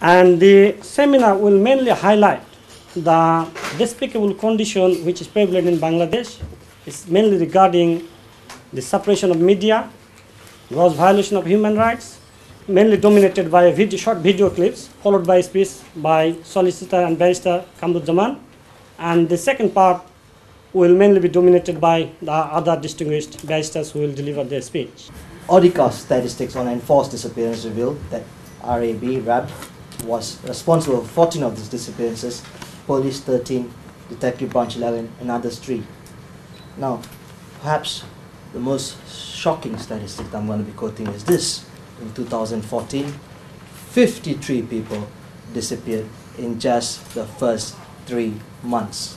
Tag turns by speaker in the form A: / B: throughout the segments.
A: And the seminar will mainly highlight the despicable condition which is prevalent in Bangladesh. It's mainly regarding the suppression of media, gross violation of human rights, mainly dominated by short video clips, followed by a speech by Solicitor and Barrister Kamruzzaman. And the second part will mainly be dominated by the other distinguished barristers who will deliver their speech.
B: Audica statistics on enforced disappearance revealed that RAB was responsible for 14 of these disappearances, police 13, detective branch 11, and others 3. Now, perhaps the most shocking statistic that I'm going to be quoting is this. In 2014, 53 people disappeared in just the first 3 months.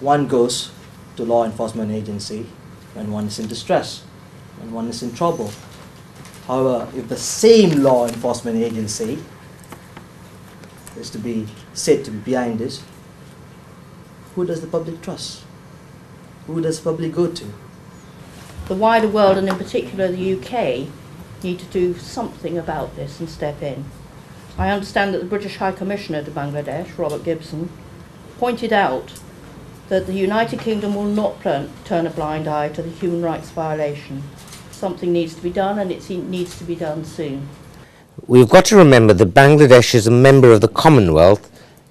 B: One goes to law enforcement agency when one is in distress, when one is in trouble. However, if the same law enforcement agency is to be said to be behind this, who does the public trust? Who does the public go to?
C: The wider world, and in particular the UK, need to do something about this and step in. I understand that the British High Commissioner to Bangladesh, Robert Gibson, pointed out that the United Kingdom will not turn a blind eye to the human rights violation. Something needs to be done, and it needs to be done soon.
D: We've got to remember that Bangladesh is a member of the Commonwealth,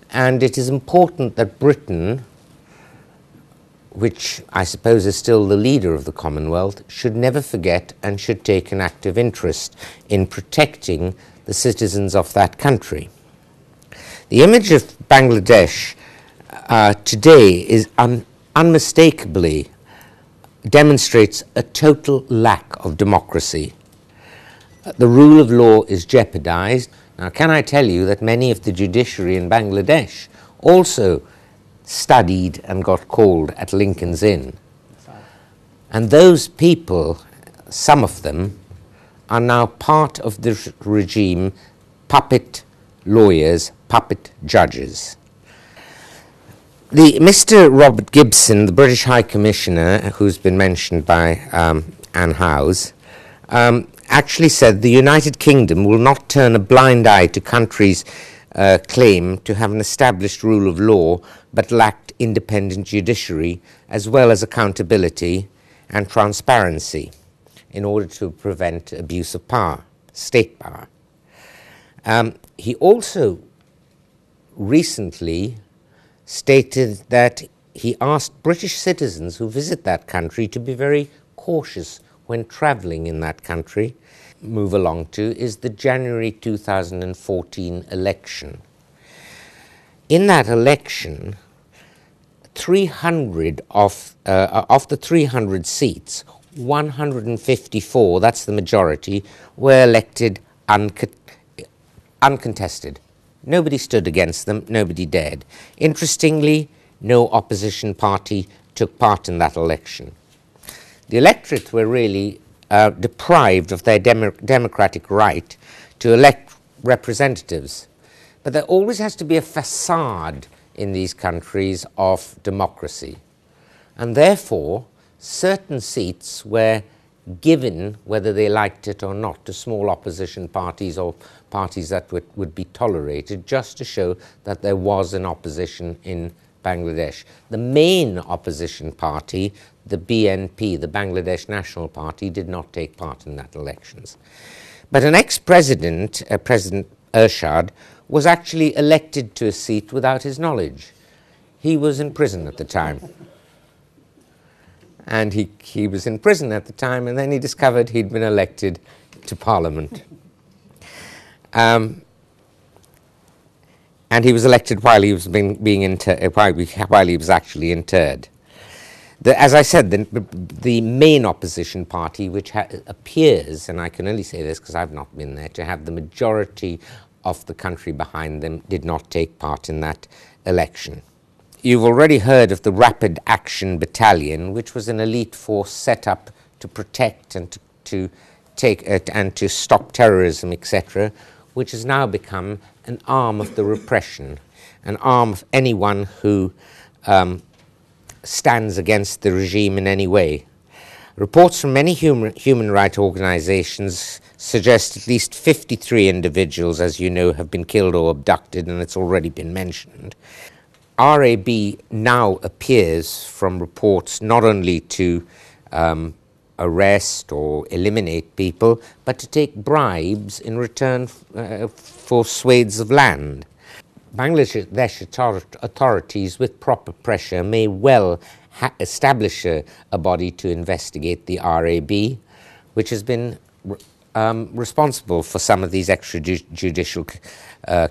D: and it is important that Britain, which I suppose is still the leader of the Commonwealth, should never forget and should take an active interest in protecting the citizens of that country. The image of Bangladesh today is unmistakably demonstrates a total lack of democracy. The rule of law is jeopardized. Now, can I tell you that many of the judiciary in Bangladesh also studied and got called at Lincoln's Inn? And those people, some of them, are now part of the regime, puppet lawyers, puppet judges. Mr. Robert Gibson, the British High Commissioner, who's been mentioned by Anne Howes, actually said the United Kingdom will not turn a blind eye to countries' claim to have an established rule of law but lacked independent judiciary as well as accountability and transparency in order to prevent abuse of power, state power. He also recently stated that he asked British citizens who visit that country to be very cautious when travelling in that country. Move along to is the January 2014 election. In that election, 300 of the 300 seats, 154, that's the majority, were elected uncontested. Nobody stood against them, nobody dared. Interestingly, no opposition party took part in that election. The electorate were really deprived of their democratic right to elect representatives. But there always has to be a facade in these countries of democracy. And therefore, certain seats were given, whether they liked it or not, to small opposition parties or parties that would be tolerated, just to show that there was an opposition in Bangladesh. The main opposition party, the BNP, the Bangladesh National Party, did not take part in that elections. But an ex-president, President Ershad, was actually elected to a seat without his knowledge. He was in prison at the time. And he was in prison at the time, and then he discovered he'd been elected to Parliament. And he was elected while he was while he was actually interred. As I said, the main opposition party, which appears, and I can only say this because I've not been there, to have the majority of the country behind them, did not take part in that election. You've already heard of the Rapid Action Battalion, which was an elite force set up to protect and to stop terrorism, etc., which has now become an arm of the repression, an arm of anyone who stands against the regime in any way. Reports from many human rights organizations suggest at least 53 individuals, as you know, have been killed or abducted, and it's already been mentioned. RAB now appears, from reports, not only to arrest or eliminate people, but to take bribes in return for swathes of land. Bangladesh authorities, with proper pressure, may well establish a body to investigate the RAB, which has been responsible for some of these extrajudicial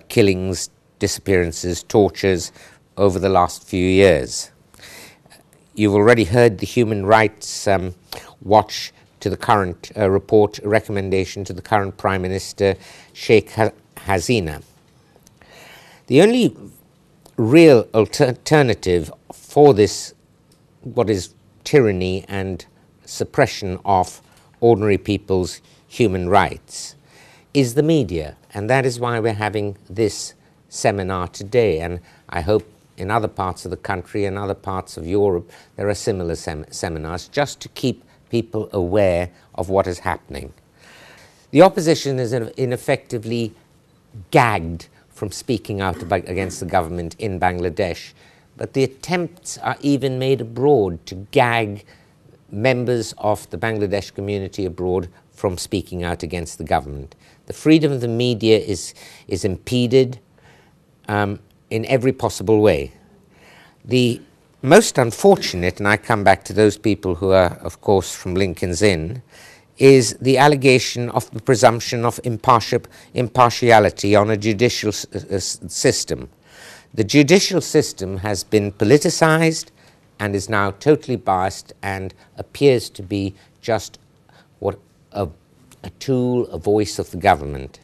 D: killings, disappearances, tortures over the last few years. You've already heard the Human Rights Watch to the current report, a recommendation to the current Prime Minister, Sheikh Hasina. The only real alternative for this, what is tyranny and suppression of ordinary people's human rights, is the media. And that is why we're having this seminar today. And I hope in other parts of the country and other parts of Europe there are similar seminars, just to keep people aware of what is happening. The opposition is ineffectively gagged from speaking out against the government in Bangladesh, but the attempts are even made abroad to gag members of the Bangladesh community abroad from speaking out against the government. The freedom of the media is impeded in every possible way. The most unfortunate, and I come back to those people who are, of course, from Lincoln's Inn, is the allegation of the presumption of impartiality on a judicial system. The judicial system has been politicized and is now totally biased and appears to be just a tool, a voice of the government.